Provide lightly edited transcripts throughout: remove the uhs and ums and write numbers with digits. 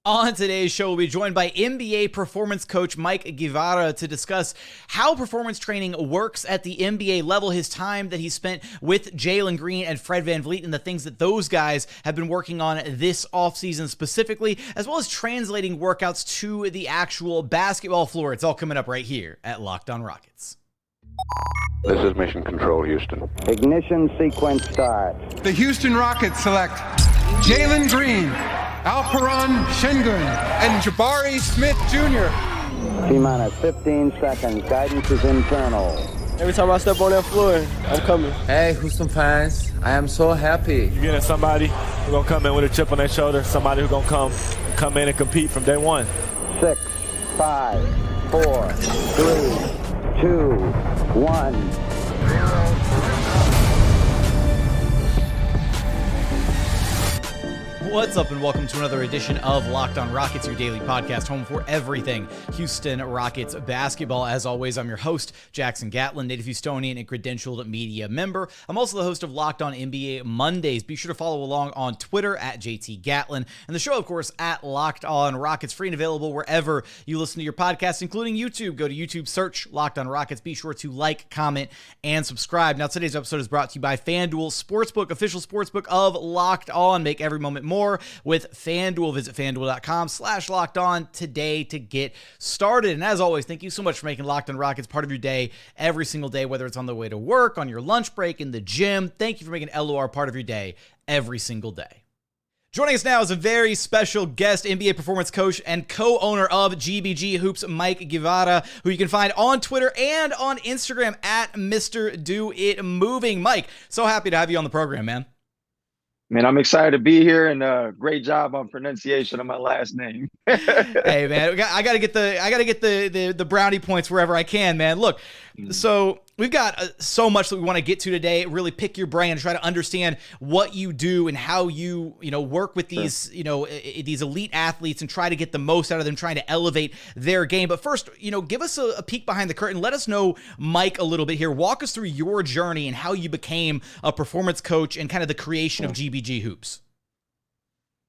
On today's show, we'll be joined by NBA performance coach Mike Guevara to discuss how performance training works at the NBA level, his time that he spent with Jalen Green and Fred VanVleet, and the things that those guys have been working on this offseason specifically, as well as translating workouts to the actual basketball floor. It's all coming up right here at Locked On Rockets. This is Mission Control, Houston. Ignition sequence start. The Houston Rockets select Jalen Green, Alperen Sengun, and Jabari Smith Jr. T-minus 15 seconds. Guidance is internal. Every time I step on that floor, I'm coming. Hey, Houston fans, I am so happy. You're getting somebody who's going to come in with a chip on their shoulder, somebody who's going to come in and compete from day one. 6, 5, 4, 3, 2, 1. What's up, and welcome to another edition of Locked On Rockets, your daily podcast, home for everything Houston Rockets basketball. As always, I'm your host, Jackson Gatlin, native Houstonian and credentialed media member. I'm also the host of Locked On NBA Mondays. Be sure to follow along on Twitter at JT Gatlin, and the show, of course, at Locked On Rockets, free and available wherever you listen to your podcasts, including YouTube. Go to YouTube, search Locked On Rockets. Be sure to like, comment, and subscribe. Now, today's episode is brought to you by FanDuel Sportsbook, official sportsbook of Locked On. Make every moment more with FanDuel. Visit FanDuel.com/LockedOn today to get started. And as always, thank you so much for making Locked On Rockets part of your day every single day, whether it's on the way to work, on your lunch break, in the gym. Thank you for making LOR part of your day every single day. Joining us now is a very special guest, NBA performance coach and co-owner of GBG Hoops Mike Guevara, who you can find on Twitter and on Instagram at Mr. Do It Moving. Mike, so happy to have you on the program, man. Man, I'm excited to be here, and great job on pronunciation of my last name. Hey, man, I gotta get the brownie points wherever I can, man. Look, so we've got so much that we want to get to today. Really pick your brain and try to understand what you do and how you work with these these elite athletes and try to get the most out of them, trying to elevate their game. But first, give us a peek behind the curtain. Let us know Mike a little bit here. Walk us through your journey and how you became a performance coach and kind of the creation of GBG Hoops.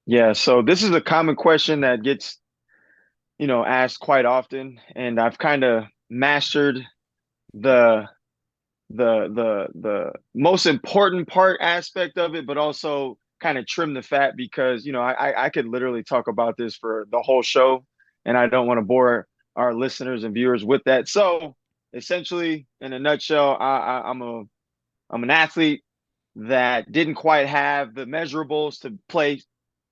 Yeah, so this is a common question that gets asked quite often, and I've kind of mastered the most important part aspect of it, but also kind of trim the fat because I could literally talk about this for the whole show, and I don't want to bore our listeners and viewers with that. So essentially, in a nutshell, I'm an athlete that didn't quite have the measurables to play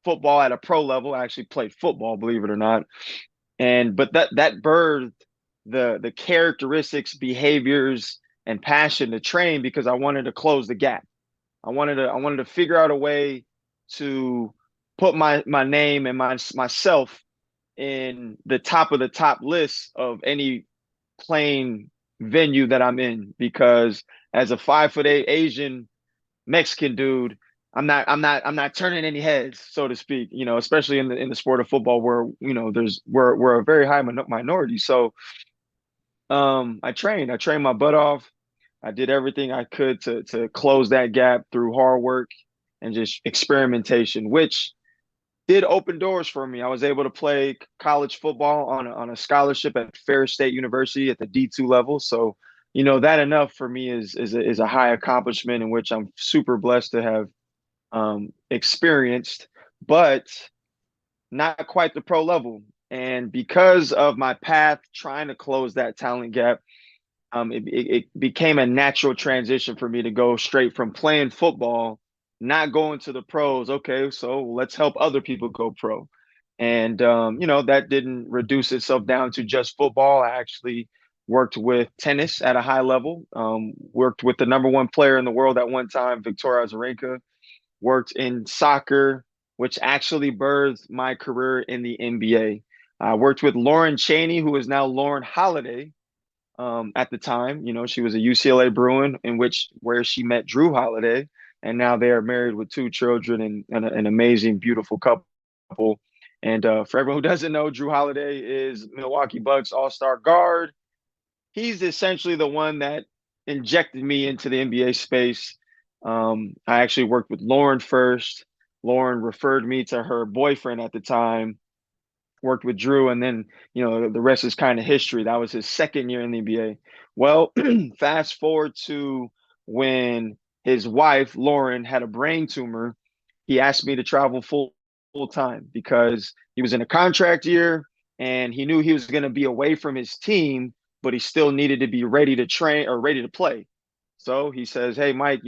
football at a pro level. I actually played football, believe it or not, but that birthed the characteristics, behaviors, and passion to train because I wanted to close the gap. I wanted to figure out a way to put my name and myself in the top of the top list of any playing venue that I'm in, because as a 5'8" Asian Mexican dude, I'm not turning any heads, so to speak, especially in the sport of football where we're a very high minority. So I trained my butt off. I did everything I could to close that gap through hard work and just experimentation, which did open doors for me. I was able to play college football on a scholarship at Ferris State University at the D2 level. So, that enough for me is a high accomplishment in which I'm super blessed to have experienced, but not quite the pro level. And because of my path trying to close that talent gap, it became a natural transition for me to go straight from playing football, not going to the pros. Okay, so let's help other people go pro. And, that didn't reduce itself down to just football. I actually worked with tennis at a high level, worked with the number one player in the world at one time, Victoria Azarenka, worked in soccer, which actually birthed my career in the NBA. I worked with Lauren Chaney, who is now Jrue Holiday. At the time, she was a UCLA Bruin where she met Jrue Holiday, and now they are married with 2 children and an amazing, beautiful couple. And for everyone who doesn't know, Jrue Holiday is Milwaukee Bucks all-star guard. He's essentially the one that injected me into the NBA space. I actually worked with Lauren first. Lauren referred me to her boyfriend at the time, worked with Jrue, and then, the rest is kind of history. That was his second year in the NBA. Well, fast forward to when his wife, Lauren, had a brain tumor. He asked me to travel full time because he was in a contract year and he knew he was going to be away from his team, but he still needed to be ready to train or ready to play. So he says, "Hey, Mike,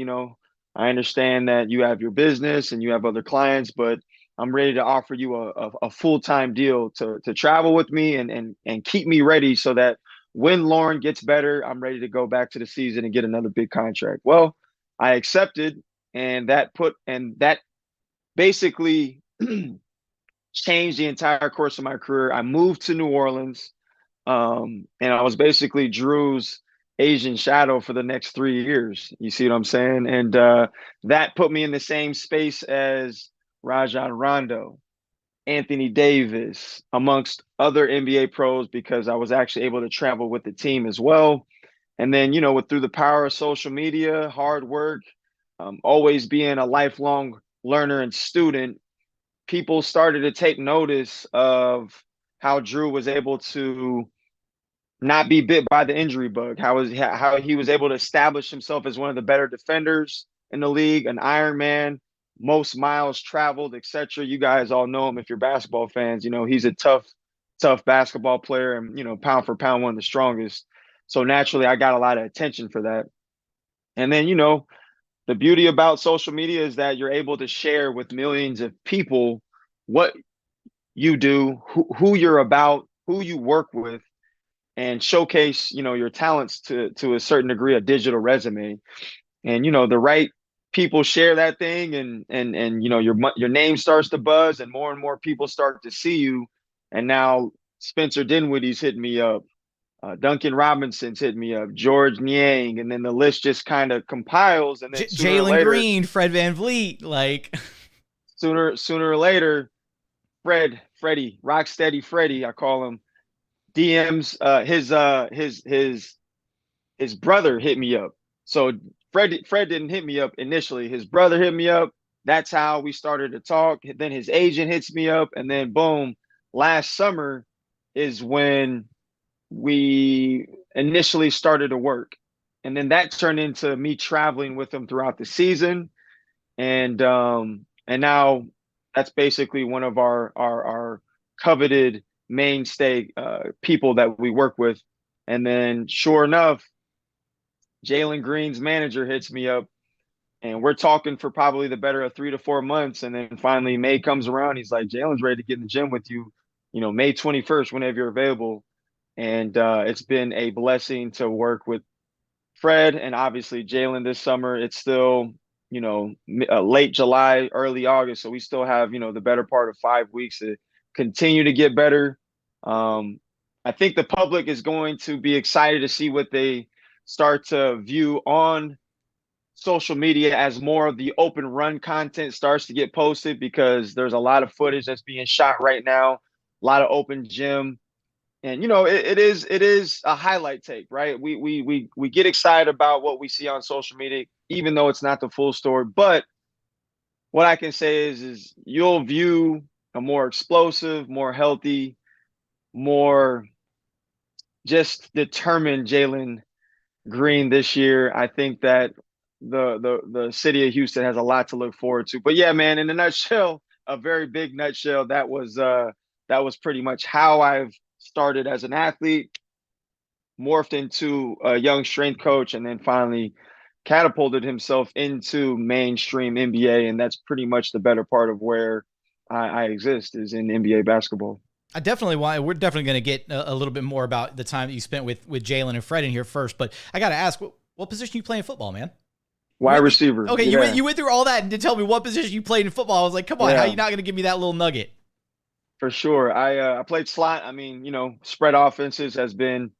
I understand that you have your business and you have other clients, but I'm ready to offer you a full-time deal to travel with me and keep me ready so that when Lauren gets better, I'm ready to go back to the season and get another big contract." Well, I accepted, and that basically changed the entire course of my career. I moved to New Orleans, and I was basically Jrue's Asian shadow for the next 3 years. You see what I'm saying? And that put me in the same space as Rajon Rondo, Anthony Davis, amongst other NBA pros, because I was actually able to travel with the team as well. And then, through the power of social media, hard work, always being a lifelong learner and student, people started to take notice of how Jrue was able to not be bit by the injury bug, how he was able to establish himself as one of the better defenders in the league, an Iron Man, most miles traveled, etc. You guys all know him if you're basketball fans. He's a tough basketball player and, pound for pound, one of the strongest. So naturally, I got a lot of attention for that. And then, the beauty about social media is that you're able to share with millions of people what you do, who you're about, who you work with, and showcase, your talents to a certain degree, a digital resume. And, the right people share that thing and your name starts to buzz and more people start to see you. And now Spencer Dinwiddie's hitting me up. Duncan Robinson's hitting me up, George Niang, and then the list just kind of compiles. And then Jalen Green, Fred VanVleet, like sooner or later, Freddie, Rocksteady Freddie, I call him, DMs his brother hit me up. So Fred didn't hit me up initially. His brother hit me up. That's how we started to talk. Then his agent hits me up, and then boom, last summer is when we initially started to work. And then that turned into me traveling with him throughout the season. And now that's basically one of our coveted mainstay people that we work with. And then sure enough, Jalen Green's manager hits me up, and we're talking for probably the better of 3 to 4 months. And then finally May comes around. He's like, "Jalen's ready to get in the gym with you, May 21st, whenever you're available." And it's been a blessing to work with Fred and obviously Jalen this summer. It's still, late July, early August. So we still have, the better part of 5 weeks to continue to get better. I think the public is going to be excited to see what they start to view on social media as more of the open run content starts to get posted, because there's a lot of footage that's being shot right now, a lot of open gym. And it is a highlight tape, right? We get excited about what we see on social media, even though it's not the full story. But what I can say is you'll view a more explosive, more healthy, more just determined Jalen Green this year. I think that the city of Houston has a lot to look forward to. But yeah, man, in a nutshell, a very big nutshell, that was pretty much how I've started as an athlete, morphed into a young strength coach, and then finally catapulted himself into mainstream NBA. And that's pretty much the better part of where I exist, is in NBA basketball. We're definitely going to get a little bit more about the time that you spent with Jalen and Fred in here first, but I got to ask, what position you play in football, man? Wide receiver. Okay, yeah. you went through all that and to tell me what position you played in football. I was like, come on, how are you not going to give me that little nugget? For sure. I played slot. I mean, spread offenses has been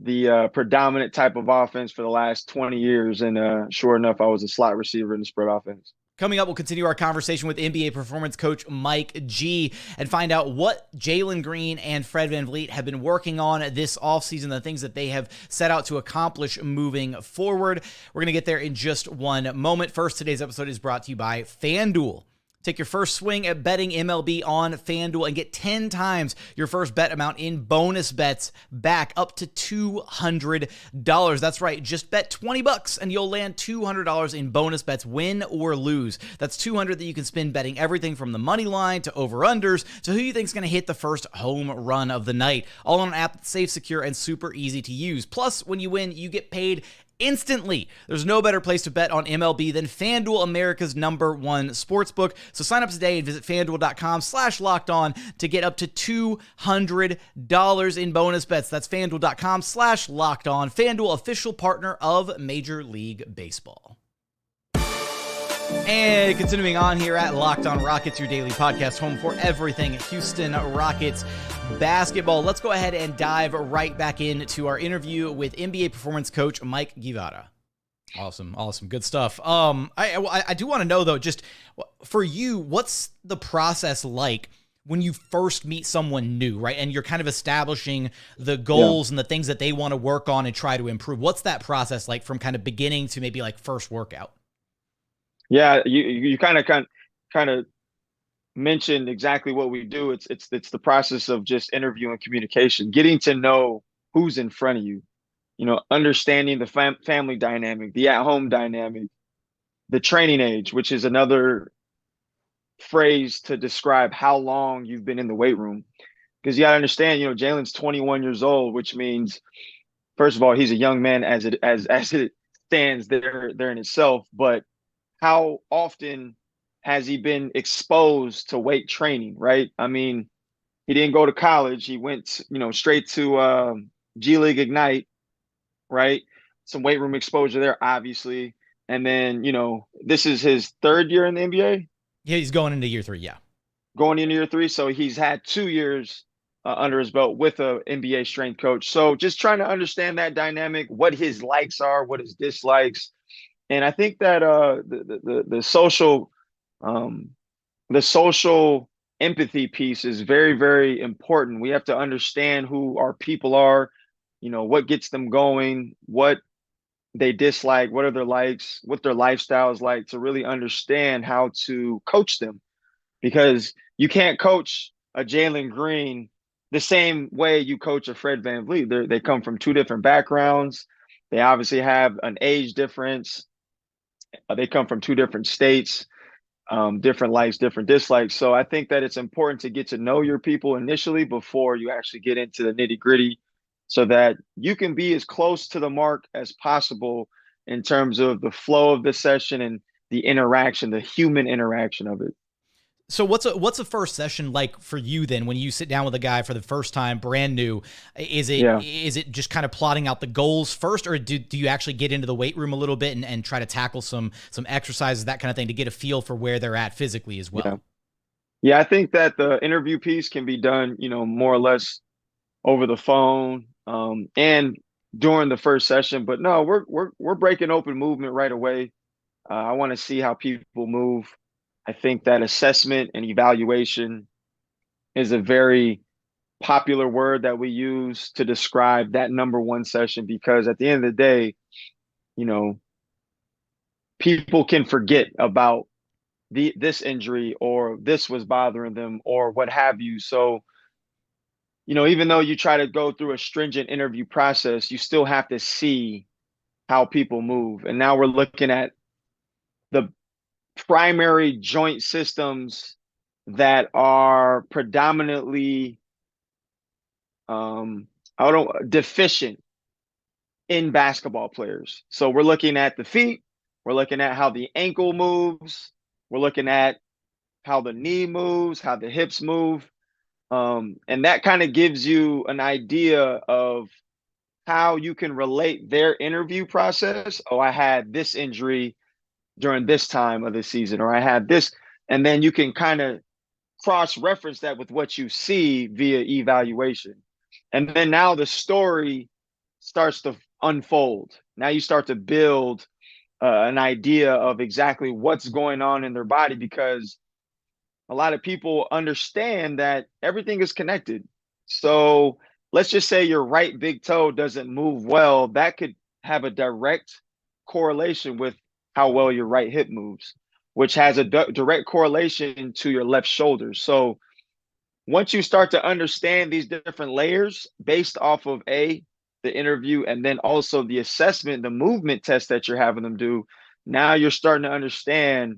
the predominant type of offense for the last 20 years. And sure enough, I was a slot receiver in the spread offense. Coming up, we'll continue our conversation with NBA performance coach Mike G and find out what Jalen Green and Fred VanVleet have been working on this offseason, the things that they have set out to accomplish moving forward. We're going to get there in just one moment. First, today's episode is brought to you by FanDuel. Take your first swing at betting MLB on FanDuel and get 10 times your first bet amount in bonus bets back up to $200. That's right. Just bet $20 and you'll land $200 in bonus bets, win or lose. That's $200 that you can spend betting everything from the money line to over-unders to who you think is going to hit the first home run of the night. All on an app that's safe, secure, and super easy to use. Plus, when you win, you get paid instantly. There's no better place to bet on MLB than FanDuel, America's #1 sportsbook. So sign up today and visit FanDuel.com/lockedon to get up to $200 in bonus bets. That's FanDuel.com/lockedon. FanDuel, official partner of Major League Baseball. And continuing on here at Locked On Rockets, your daily podcast home for everything Houston Rockets basketball. Let's go ahead and dive right back into our interview with NBA performance coach Mike Guevara. Awesome. Good stuff. I do want to know, though, just for you, what's the process like when you first meet someone new, right? And you're kind of establishing the goals and the things that they want to work on and try to improve. What's that process like from kind of beginning to maybe like first workout? Yeah, you kind of mentioned exactly what we do. It's the process of just interview and communication, getting to know who's in front of you, understanding the family dynamic, the at-home dynamic, the training age, which is another phrase to describe how long you've been in the weight room. Because you got to understand, Jalen's 21 years old, which means, first of all, he's a young man as it stands there in itself, but how often has he been exposed to weight training, right? I mean, he didn't go to college. He went, straight to G League Ignite, right? Some weight room exposure there, obviously. And then, this is his third year in the NBA. Yeah, he's going into year 3, yeah. Going into year 3. So he's had 2 years under his belt with a NBA strength coach. So just trying to understand that dynamic, what his likes are, what his dislikes. And I think that the social empathy piece is very, very important. We have to understand who our people are, what gets them going, what they dislike, what are their likes, what their lifestyle is like, to really understand how to coach them. Because you can't coach a Jalen Green the same way you coach a Fred VanVleet. They come from 2 different backgrounds. They obviously have an age difference. They come from 2 different states, different likes, different dislikes. So I think that it's important to get to know your people initially before you actually get into the nitty-gritty, so that you can be as close to the mark as possible in terms of the flow of the session and the interaction, the human interaction of it. So what's a first session like for you then when you sit down with a guy for the first time, brand new? Is it just kind of plotting out the goals first, or do you actually get into the weight room a little bit and try to tackle some exercises, that kind of thing, to get a feel for where they're at physically as well? Yeah, I think that the interview piece can be done, more or less over the phone and during the first session. But no, we're breaking open movement right away. I want to see how people move. I think that assessment and evaluation is a very popular word that we use to describe that #1 session, because at the end of the day, people can forget about this injury, or this was bothering them, or what have you. So, even though you try to go through a stringent interview process, you still have to see how people move. And now we're looking at the primary joint systems that are predominantly deficient in basketball players. So we're looking at the feet, we're looking at how the ankle moves, we're looking at how the knee moves, how the hips move. And that kind of gives you an idea of how you can relate their interview process. Oh, I had this injury during this time of the season, or I had this, and then you can kind of cross-reference that with what you see via evaluation. And then now the story starts to unfold. Now you start to build an idea of exactly what's going on in their body, because a lot of people understand that everything is connected. So let's just say your right big toe doesn't move well. That could have a direct correlation with how well your right hip moves. which has a direct correlation to your left shoulder. So once you start to understand these different layers based off of the interview, and then also the assessment, the movement test that you're having them do, now you're starting to understand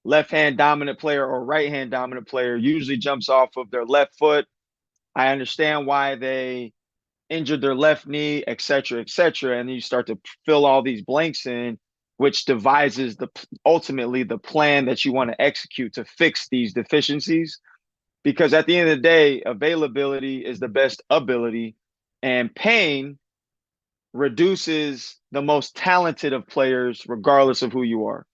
left hand dominant player or right hand dominant player usually jumps off of their left foot. I understand why they injured their left knee, et cetera, et cetera. And then you start to fill all these blanks in, which devises ultimately the plan that you want to execute to fix these deficiencies. Because at the end of the day, availability is the best ability, and pain reduces the most talented of players regardless of who you are.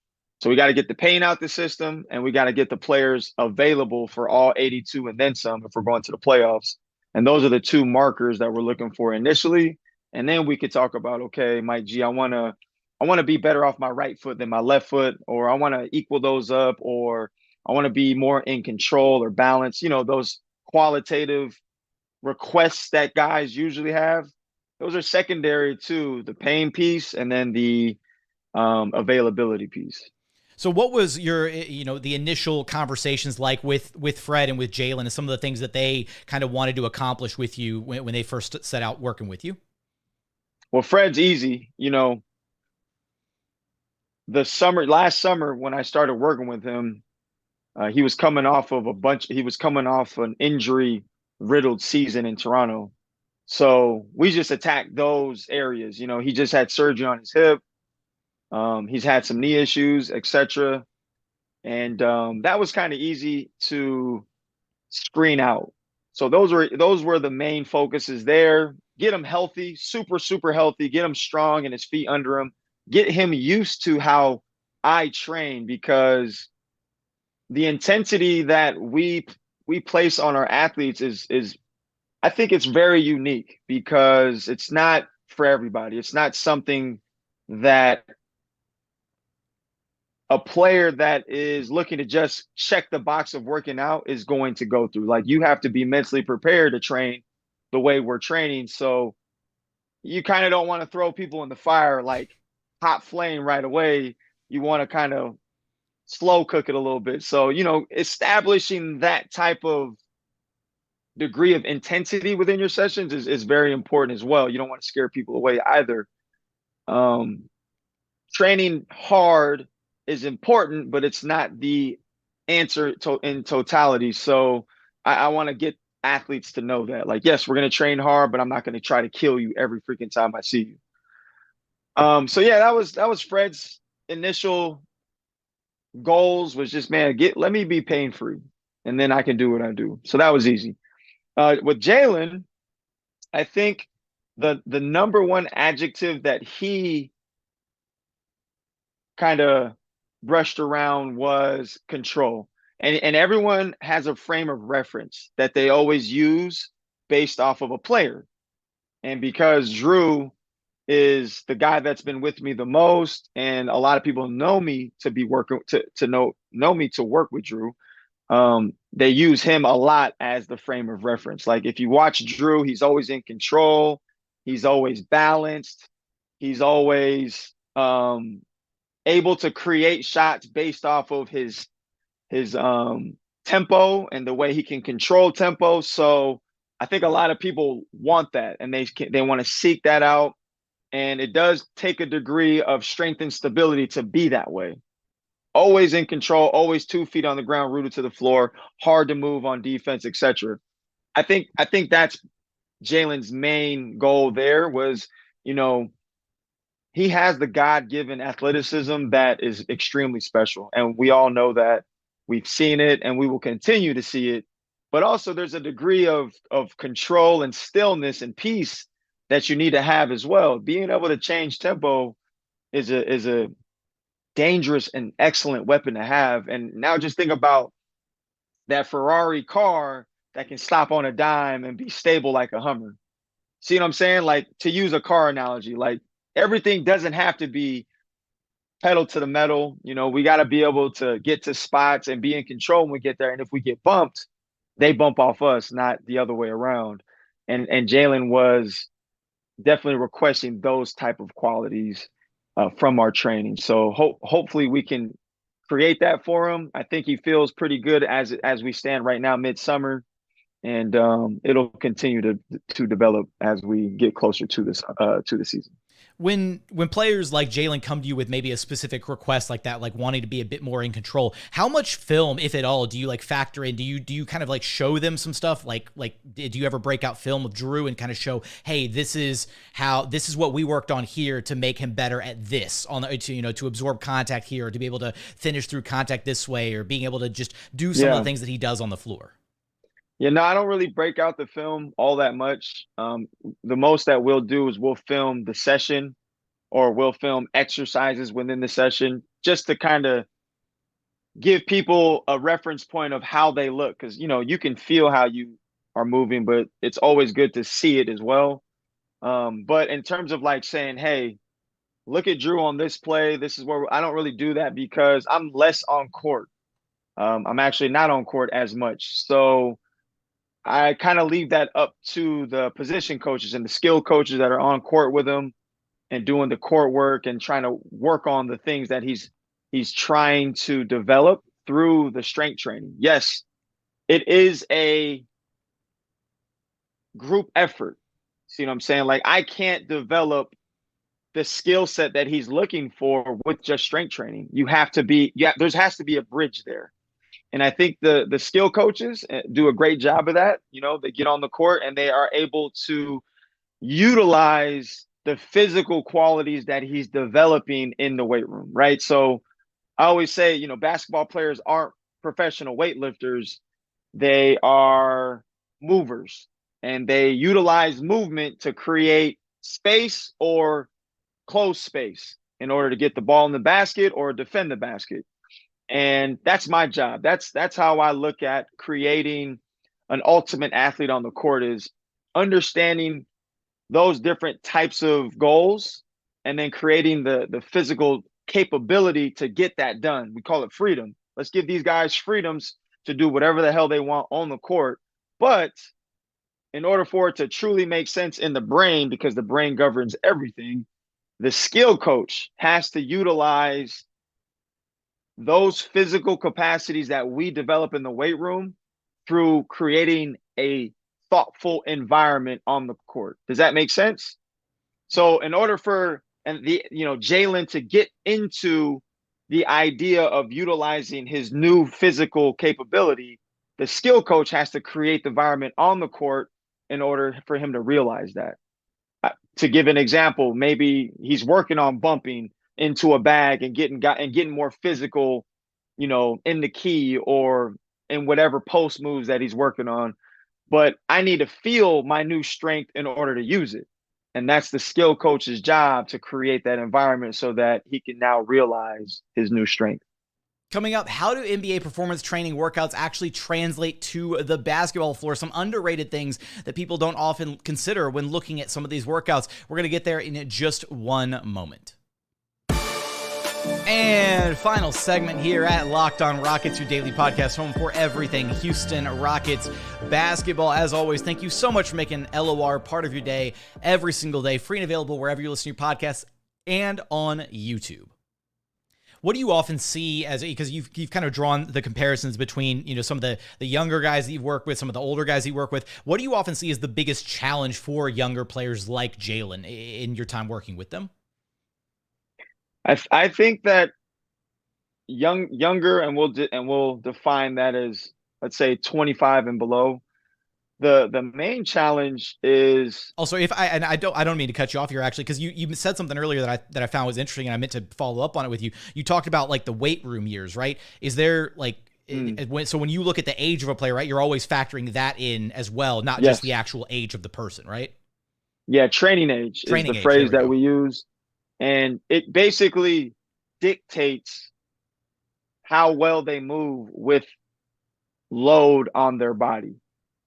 So we got to get the pain out the system, and we got to get the players available for all 82 and then some if we're going to the playoffs. And those are the two markers that we're looking for initially. And then we could talk about, okay, Mike G, I want to be better off my right foot than my left foot, or I want to equal those up, or I want to be more in control or balance. You know, those qualitative requests that guys usually have, those are secondary to the pain piece and then the availability piece. So what was your, the initial conversations like with Fred and with Jalen, and some of the things that they kind of wanted to accomplish with you when they first set out working with you? Well, Fred's easy. You know, last summer when I started working with him, he was coming off an injury-riddled season in Toronto. So we just attacked those areas. You know, he just had surgery on his hip. He's had some knee issues, etc. And that was kind of easy to screen out. So those were the main focuses there. Get him healthy, super, super healthy, get him strong and his feet under him, get him used to how I train, because the intensity that we place on our athletes is I think it's very unique, because it's not for everybody. It's not something that a player that is looking to just check the box of working out is going to go through. Like, you have to be mentally prepared to train the way we're training. So you kind of don't want to throw people in the fire like hot flame right away. You want to kind of slow cook it a little bit. So, you know, establishing that type of degree of intensity within your sessions is very important as well. You don't want to scare people away either. Training hard is important, but it's not the answer in totality. So I want to get athletes to know that, like, yes, we're going to train hard, but I'm not going to try to kill you every freaking time I see you. So yeah, that was Fred's initial goals, was just, man, let me be pain free, and then I can do what I do. So that was easy. With Jalen, I think the number one adjective that he kind of brushed around was control. And everyone has a frame of reference that they always use based off of a player. And because Jrue is the guy that's been with me the most, and a lot of people know me to be working to know me to work with Jrue, they use him a lot as the frame of reference. Like, if you watch Jrue, he's always in control, he's always balanced, he's always able to create shots based off of his tempo and the way he can control tempo. So I think a lot of people want that, and they want to seek that out. And it does take a degree of strength and stability to be that way. Always in control, always 2 feet on the ground, rooted to the floor, hard to move on defense, etc. I think that's Jalen's main goal there was, you know, he has the God-given athleticism that is extremely special. And we all know that. We've seen it, and we will continue to see it. But also there's a degree of control and stillness and peace that you need to have as well. Being able to change tempo is a dangerous and excellent weapon to have. And now just think about that Ferrari car that can stop on a dime and be stable like a Hummer. See what I'm saying? Like, to use a car analogy, like, everything doesn't have to be pedal to the metal. You know, we got to be able to get to spots and be in control when we get there. And if we get bumped, they bump off us, not the other way around. And Jalen was definitely requesting those type of qualities from our training. So hopefully we can create that for him. I think he feels pretty good as we stand right now, midsummer, and it'll continue to develop as we get closer to the season. When players like Jalen come to you with maybe a specific request like that, like wanting to be a bit more in control, how much film, if at all, do you like factor in? Do you kind of like show them some stuff? Like do you ever break out film of Jrue and kind of show, hey, this is what we worked on here to make him better at this, to absorb contact here, or to be able to finish through contact this way, or being able to just do some of the things that he does on the floor? Yeah, no, I don't really break out the film all that much. The most that we'll do is we'll film the session, or we'll film exercises within the session, just to kind of give people a reference point of how they look. Because, you can feel how you are moving, but it's always good to see it as well. But in terms of like saying, hey, look at Jrue on this play, this is where I don't really do that, because I'm less on court. I'm actually not on court as much. So I kind of leave that up to the position coaches and the skill coaches that are on court with him and doing the court work and trying to work on the things that he's trying to develop through the strength training. Yes, it is a group effort. See what I'm saying? Like, I can't develop the skill set that he's looking for with just strength training. There has to be a bridge there. And I think the skill coaches do a great job of that. They get on the court and they are able to utilize the physical qualities that he's developing in the weight room, right? So I always say, basketball players aren't professional weightlifters. They are movers, and they utilize movement to create space or close space in order to get the ball in the basket or defend the basket. And that's my job. That's how I look at creating an ultimate athlete on the court, is understanding those different types of goals and then creating the physical capability to get that done. We call it freedom. Let's give these guys freedoms to do whatever the hell they want on the court. But in order for it to truly make sense in the brain, because the brain governs everything, the skill coach has to utilize those physical capacities that we develop in the weight room through creating a thoughtful environment on the court. Does that make sense? So in order for Jalen to get into the idea of utilizing his new physical capability, the skill coach has to create the environment on the court in order for him to realize that. To give an example, maybe he's working on bumping into a bag and getting more physical, in the key or in whatever post moves that he's working on. But I need to feel my new strength in order to use it. And that's the skill coach's job, to create that environment so that he can now realize his new strength. Coming up, how do NBA performance training workouts actually translate to the basketball floor? Some underrated things that people don't often consider when looking at some of these workouts. We're going to get there in just one moment. And final segment here at Locked On Rockets, your daily podcast home for everything Houston Rockets basketball. As always, thank you so much for making LOR part of your day every single day, free and available wherever you listen to your podcasts and on YouTube. What do you often see because you've kind of drawn the comparisons between, some of the younger guys that you've worked with, some of the older guys you work with. What do you often see as the biggest challenge for younger players like Jalen in your time working with them? I think that younger, and we'll define that as, let's say, 25 and below. The main challenge is also, I don't mean to cut you off here, actually, because you said something earlier that I found was interesting, and I meant to follow up on it with you. You talked about like the weight room years, right? Is there like so when you look at the age of a player, right, you're always factoring that in as well, not just the actual age of the person, right? Yeah, training age is the phrase that we use. And it basically dictates how well they move with load on their body.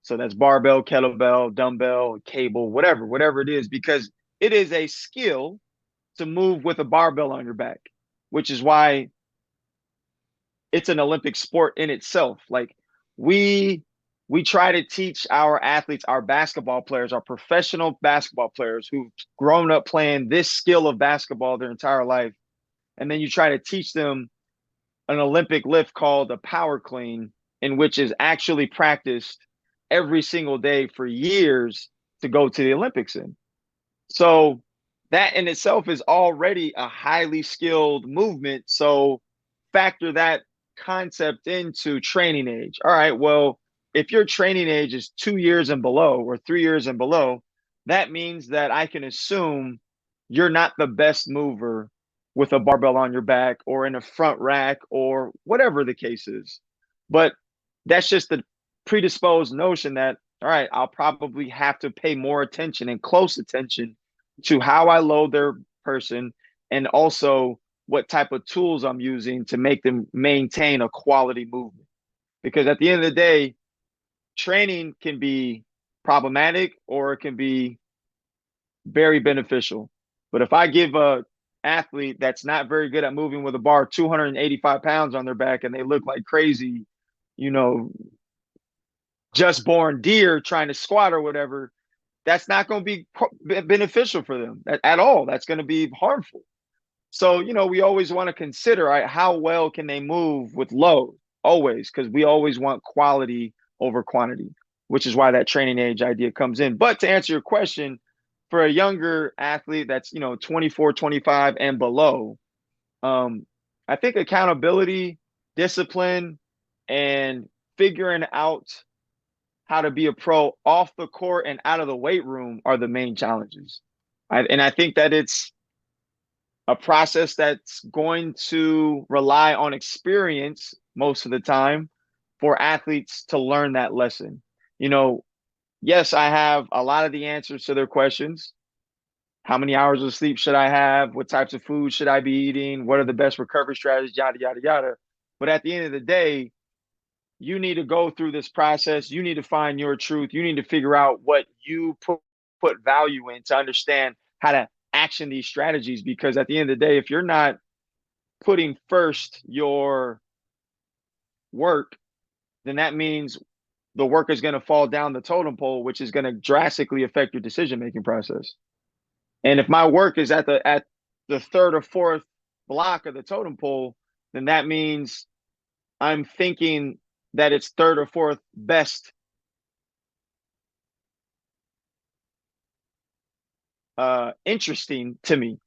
So that's barbell, kettlebell, dumbbell, cable, whatever it is, because it is a skill to move with a barbell on your back, which is why it's an Olympic sport in itself. Like we try to teach our athletes, our basketball players, our professional basketball players who've grown up playing this skill of basketball their entire life. And then you try to teach them an Olympic lift called a power clean, in which is actually practiced every single day for years to go to the Olympics in. So that in itself is already a highly skilled movement. So factor that concept into training age. All right, well, if your training age is 2 years and below or 3 years and below, that means that I can assume you're not the best mover with a barbell on your back or in a front rack or whatever the case is. But that's just the predisposed notion that, all right, I'll probably have to pay more attention and close attention to how I load their person and also what type of tools I'm using to make them maintain a quality movement. Because at the end of the day, training can be problematic or it can be very beneficial. But if I give a athlete that's not very good at moving with a bar 285 pounds on their back and they look like crazy, just born deer trying to squat or whatever, that's not going to be beneficial for them at all. That's going to be harmful. So, we always want to consider, right, how well can they move with load, always, because we always want quality over quantity, which is why that training age idea comes in. But to answer your question, for a younger athlete that's, 24, 25 and below, I think accountability, discipline, and figuring out how to be a pro off the court and out of the weight room are the main challenges. And I think that it's a process that's going to rely on experience most of the time for athletes to learn that lesson. Yes, I have a lot of the answers to their questions. How many hours of sleep should I have? What types of food should I be eating? What are the best recovery strategies? Yada, yada, yada. But at the end of the day, you need to go through this process. You need to find your truth. You need to figure out what you put value in to understand how to action these strategies. Because at the end of the day, if you're not putting first your work, then that means the work is going to fall down the totem pole, which is going to drastically affect your decision-making process. And if my work is at the third or fourth block of the totem pole, then that means I'm thinking that it's third or fourth best interesting to me.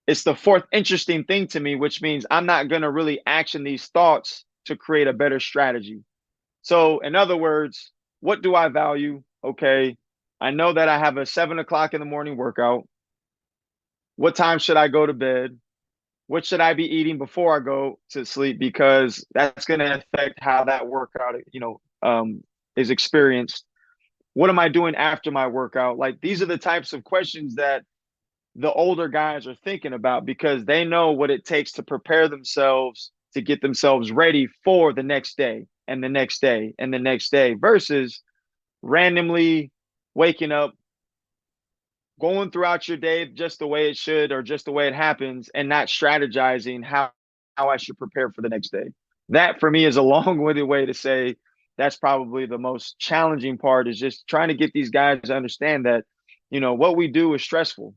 It's the fourth interesting thing to me, which means I'm not going to really action these thoughts to create a better strategy. So in other words, what do I value? Okay, I know that I have a 7 o'clock in the morning workout. What time should I go to bed? What should I be eating before I go to sleep? Because that's going to affect how that workout, is experienced. What am I doing after my workout? Like, these are the types of questions that the older guys are thinking about because they know what it takes to prepare themselves to get themselves ready for the next day and the next day and the next day versus randomly waking up, going throughout your day just the way it should or just the way it happens and not strategizing how I should prepare for the next day. That for me is a long-winded way to say that's probably the most challenging part, is just trying to get these guys to understand that, what we do is stressful.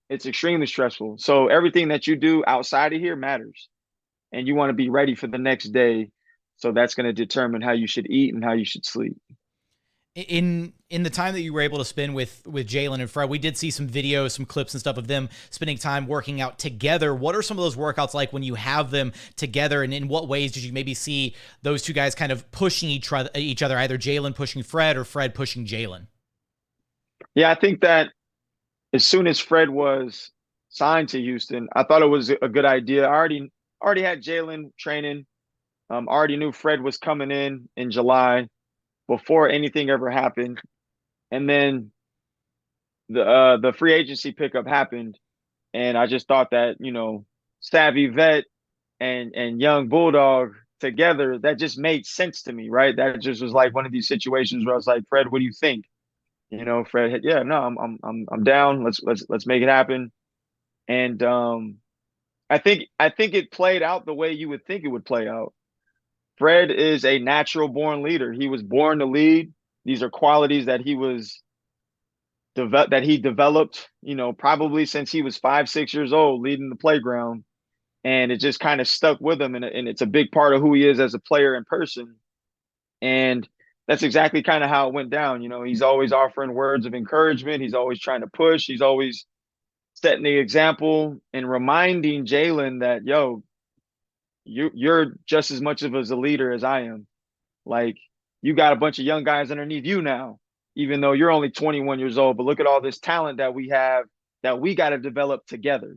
It's extremely stressful. So everything that you do outside of here matters. And you want to be ready for the next day. So that's going to determine how you should eat and how you should sleep. In the time that you were able to spend with Jalen and Fred, we did see some videos, some clips and stuff of them spending time working out together. What are some of those workouts like when you have them together, and in what ways did you maybe see those two guys kind of pushing each other, either Jalen pushing Fred or Fred pushing Jalen? Yeah, I think that as soon as Fred was signed to Houston, I thought it was a good idea. I already had Jalen training. Already knew Fred was coming in July before anything ever happened. And then the free agency pickup happened. And I just thought that, savvy vet and young bulldog together, that just made sense to me, right? That just was like one of these situations where I was like, Fred, what do you think? Fred, yeah, no, I'm down. Let's make it happen. And I think it played out the way you would think it would play out. Fred is a natural born leader. He was born to lead. These are qualities that he developed, probably since he was 5, 6 years old, leading the playground. and it just kind of stuck with him, and it's a big part of who he is as a player in person. And that's exactly kind of how it went down. He's always offering words of encouragement. He's always trying to push. He's always setting the example and reminding Jalen that, yo, you're just as much of a leader as I am. Like, you got a bunch of young guys underneath you now, even though you're only 21 years old. But look at all this talent that we have that we got to develop together.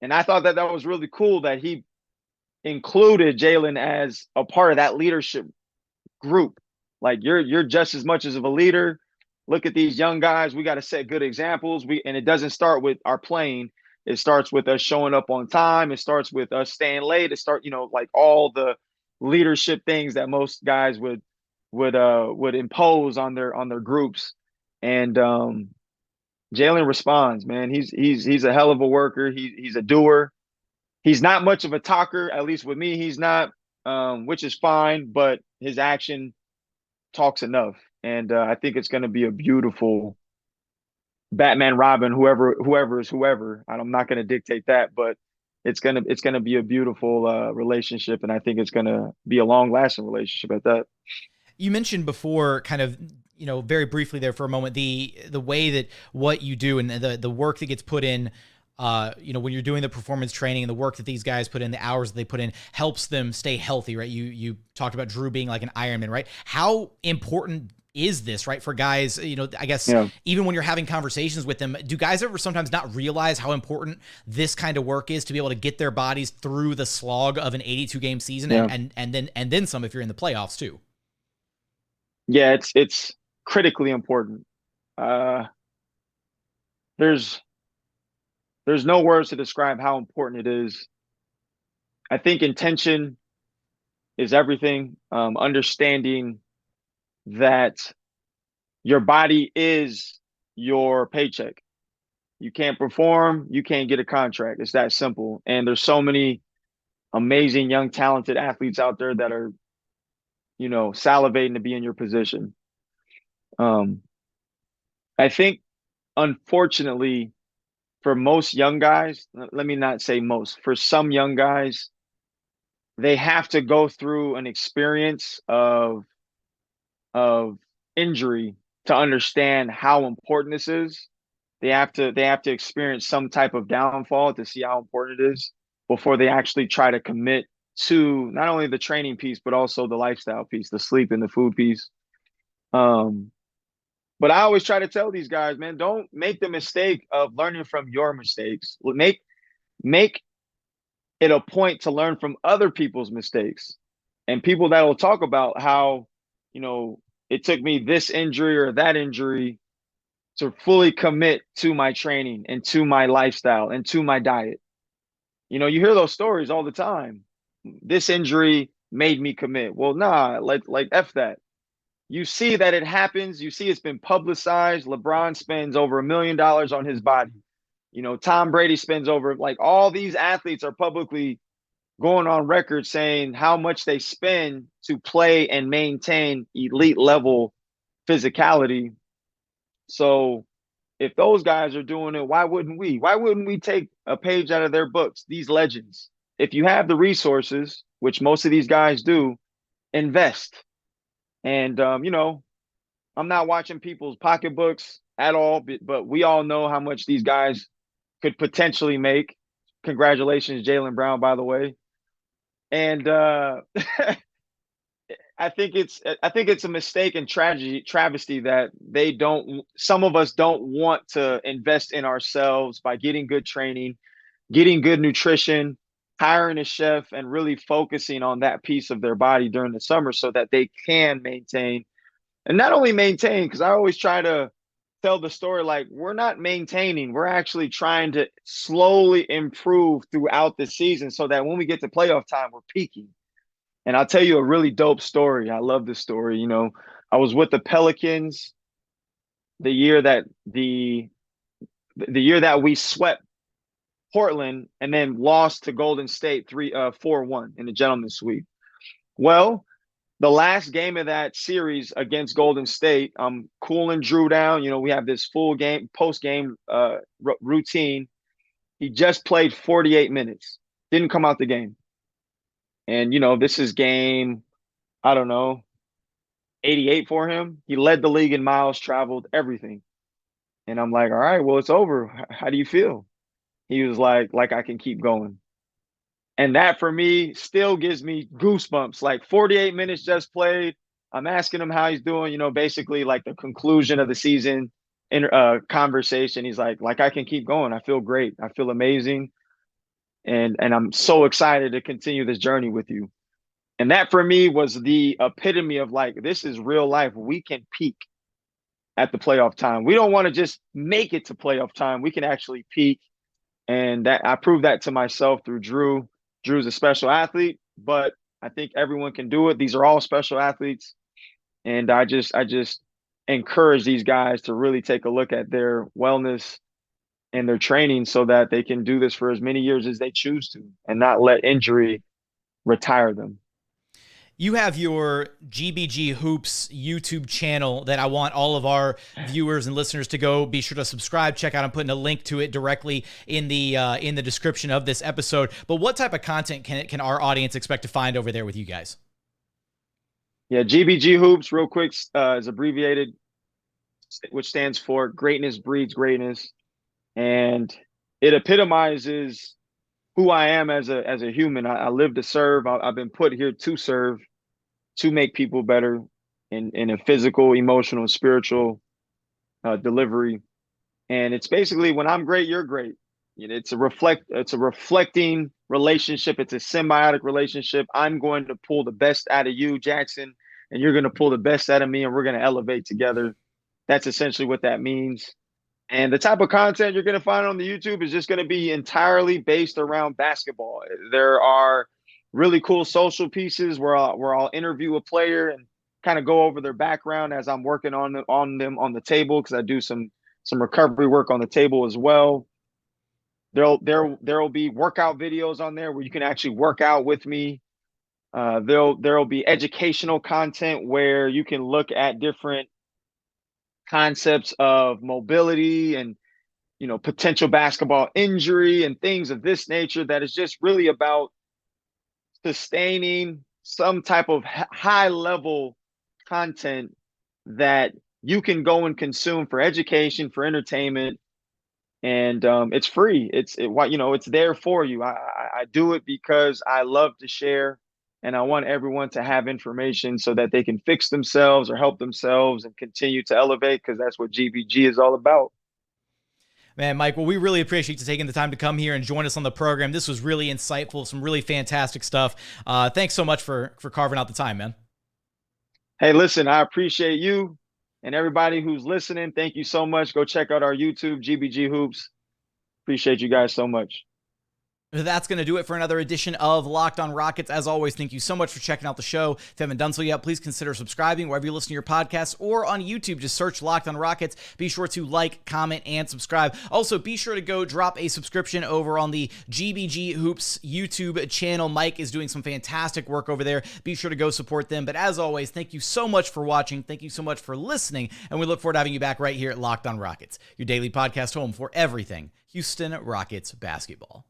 And I thought that was really cool that he included Jalen as a part of that leadership group. Like, you're just as much as of a leader. Look at these young guys. We got to set good examples. And it doesn't start with our playing. It starts with us showing up on time. It starts with us staying late. It starts, like all the leadership things that most guys would impose on their groups. And Jalen responds, man. He's a hell of a worker. He's a doer. He's not much of a talker, at least with me. He's not, which is fine, but his action talks enough. And I think it's going to be a beautiful Batman, Robin, whoever is whoever. I'm not going to dictate that, but it's gonna be a beautiful relationship, and I think it's going to be a long lasting relationship at that. You mentioned before, kind of, very briefly there for a moment, the way that what you do and the work that gets put in. When you're doing the performance training and the work that these guys put in, the hours that they put in, helps them stay healthy, right? You talked about Jrue being like an Ironman, right? How important is this, right, for guys? I guess even when you're having conversations with them, do guys ever sometimes not realize how important this kind of work is to be able to get their bodies through the slog of an 82 game season and then some if you're in the playoffs too? Yeah, it's critically important. There's no words to describe how important it is. I think intention is everything. Understanding that your body is your paycheck. You can't perform, you can't get a contract. It's that simple. And there's so many amazing, young, talented athletes out there that are, salivating to be in your position. I think, unfortunately, for most young guys, let me not say most, for some young guys, they have to go through an experience of injury to understand how important this is. They have to experience some type of downfall to see how important it is before they actually try to commit to not only the training piece, but also the lifestyle piece, the sleep and the food piece. But I always try to tell these guys, man, don't make the mistake of learning from your mistakes. Make it a point to learn from other people's mistakes, and people that will talk about how, it took me this injury or that injury to fully commit to my training and to my lifestyle and to my diet. You hear those stories all the time. This injury made me commit. Well, nah, like F that. You see that it happens. You see it's been publicized. LeBron spends over $1 million on his body. Tom Brady spends over, like, all these athletes are publicly going on record saying how much they spend to play and maintain elite level physicality. So if those guys are doing it, why wouldn't we? Why wouldn't we take a page out of their books, these legends? If you have the resources, which most of these guys do, invest. And, I'm not watching people's pocketbooks at all, but we all know how much these guys could potentially make. Congratulations, Jaylen Brown, by the way. And I think it's a mistake and travesty that some of us don't want to invest in ourselves by getting good training, getting good nutrition, hiring a chef, and really focusing on that piece of their body during the summer so that they can maintain. And not only maintain, because I always try to tell the story like we're not maintaining, we're actually trying to slowly improve throughout the season so that when we get to playoff time, we're peaking. And I'll tell you a really dope story. I love this story. I was with the Pelicans the year that we swept Portland and then lost to Golden State 4-1 in the gentleman's sweep. Well, the last game of that series against Golden State, I'm cooling Jrue down. We have this full game, post-game routine. He just played 48 minutes. didn't come out the game. And, this is game, I don't know, 88 for him. He led the league in miles traveled, everything. And I'm like, all right, well, it's over. How do you feel? He was like I can keep going. And that for me still gives me goosebumps. Like 48 minutes just played. I'm asking him how he's doing, basically like the conclusion of the season in conversation. He's like I can keep going. I feel great. I feel amazing. And I'm so excited to continue this journey with you. And that for me was the epitome of like, this is real life. We can peak at the playoff time. We don't want to just make it to playoff time. We can actually peak. And that I proved that to myself through Jrue. Jrue's a special athlete, but I think everyone can do it. These are all special athletes. And I just encourage these guys to really take a look at their wellness and their training so that they can do this for as many years as they choose to and not let injury retire them. You have your GBG Hoops YouTube channel that I want all of our viewers and listeners to go be sure to subscribe, check out. I'm putting a link to it directly in the description of this episode. But what type of content can our audience expect to find over there with you guys? Yeah, GBG Hoops, real quick, is abbreviated, which stands for Greatness Breeds Greatness. And it epitomizes who I am as a human. I live to serve. I've been put here to serve, to make people better in a physical, emotional, spiritual delivery. And it's basically when I'm great, you're great. It's a reflecting relationship. It's a symbiotic relationship. I'm going to pull the best out of you, Jackson, and you're going to pull the best out of me, and we're going to elevate together. That's essentially what that means. And the type of content you're going to find on the YouTube is just going to be entirely based around basketball. There are really cool social pieces where I'll interview a player and kind of go over their background as I'm working on them on the table, because I do some recovery work on the table as well. There'll be workout videos on there where you can actually work out with me. There'll be educational content where you can look at different concepts of mobility and potential basketball injury and things of this nature, that is just really about sustaining some type of high level content that you can go and consume for education, for entertainment, and it's free. It's there for you. I do it because I love to share. And I want everyone to have information so that they can fix themselves or help themselves and continue to elevate, because that's what GBG is all about. Man, Mike, well, we really appreciate you taking the time to come here and join us on the program. This was really insightful, some really fantastic stuff. Thanks so much for carving out the time, man. Hey, listen, I appreciate you and everybody who's listening. Thank you so much. Go check out our YouTube, GBG Hoops. Appreciate you guys so much. That's going to do it for another edition of Locked on Rockets. As always, thank you so much for checking out the show. If you haven't done so yet, please consider subscribing wherever you listen to your podcasts, or on YouTube. Just search Locked on Rockets. Be sure to like, comment, and subscribe. Also, be sure to go drop a subscription over on the GBG Hoops YouTube channel. Mike is doing some fantastic work over there. Be sure to go support them. But as always, thank you so much for watching. Thank you so much for listening. And we look forward to having you back right here at Locked on Rockets, your daily podcast home for everything Houston Rockets basketball.